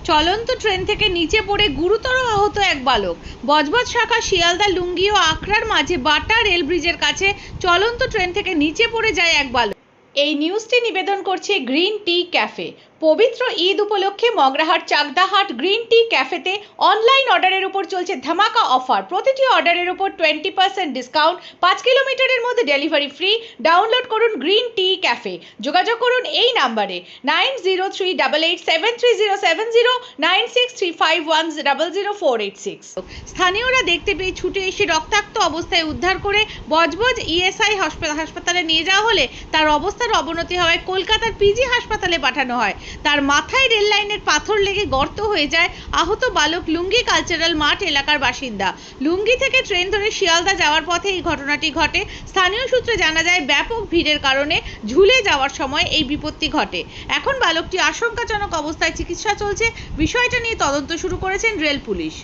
চলন্ত ট্রেন থেকে নিচে পড়ে গুরুতর আহত এক বালক। বজবজ শাখা শিয়ালদা লুঙ্গি ও আকরার মাঝে বাটা রেল ব্রিজের কাছে চলন্ত ট্রেন থেকে নিচে পড়ে যায় এক বালক। এই নিউজটি নিবেদন করছে গ্রিন টি ক্যাফে। পবিত্র ঈদ উপলক্ষে মগরাহাট চাকদাহাট গ্রিন টি ক্যাফেতে অনলাইন অর্ডারের উপর চলছে ধামাকা অফার। প্রতিটি অর্ডারের উপর 20% ডিসকাউন্ট, 5 কিলোমিটারের মধ্যে ডেলিভারি ফ্রি। ডাউনলোড করুন গ্রিন টি ক্যাফে। যোগাযোগ করুন এই নাম্বারে 9038873070, 9635100486। স্থানীয়রা দেখতে পেয়ে ছুটে এসে রক্তাক্ত অবস্থায় উদ্ধার করে বজবজ ইএসআই হাসপাতালে নিয়ে যাওয়া হলে তার অবস্থার অবনতি হওয়ায় কলকাতার পিজি হাসপাতালে পাঠানো হয়। তার মাথায় রেল লাইনের পাথর লেগে গর্ত হয়ে যায়। আহত বালক লুঙ্গি কালচারাল মাঠ এলাকার বাসিন্দা। লুঙ্গি থেকে ট্রেন ধরে শিয়ালদা যাওয়ার পথে এই ঘটনাটি ঘটে। স্থানীয় সূত্রে জানা যায় ব্যাপক ভিড়ের কারণে ঝুলে যাওয়ার সময় এই বিপত্তি ঘটে। এখন বালকটি আশঙ্কাজনক অবস্থায় চিকিৎসা চলছে। বিষয়টা নিয়ে তদন্ত শুরু করেছেন রেল পুলিশ।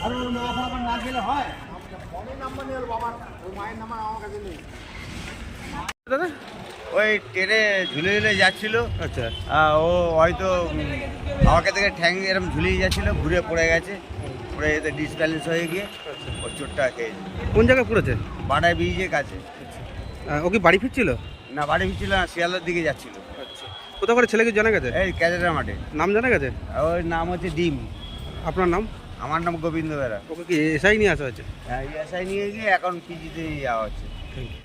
আর ওর মা বাবা না গেলে হয়, ফোনের নাম্বার নিয়ে বাবার, ওর মায়ের নাম্বার আমার কাছে নেই। দাদা ওই ট্রেনে ঝুলে ঝুলে যাচ্ছিল। আচ্ছা, ও হয়তো আমাকে থেকে ঠ্যাং এরকম ঝুলিয়ে যাচ্ছিল, ঘুরে পড়ে গেছে। পড়ে যেতে ডিসব্যালেন্স হয়ে গিয়ে ওর চোটটা খেয়েছে। কোন জায়গায় পড়েছে? বাটায় ব্রিজের কাছে। ও কি বাড়ি ফিরছিল? না, বাড়ি ফিরছিল না, শিয়ালদার দিকে যাচ্ছিল। আচ্ছা, কোথাও করে ছেলেকে জানা গেছে? এই ক্যাডেটের মাঠে। নাম জানা গেছে? ওর নাম হচ্ছে ডিম। আপনার নাম? আমার নাম গোবিন্দ বেরা। ওকে কি এসআই নিয়ে আসা হয়েছে? এসআই নিয়ে গিয়ে এখন পিজিতে যাওয়া হচ্ছে। Thank you.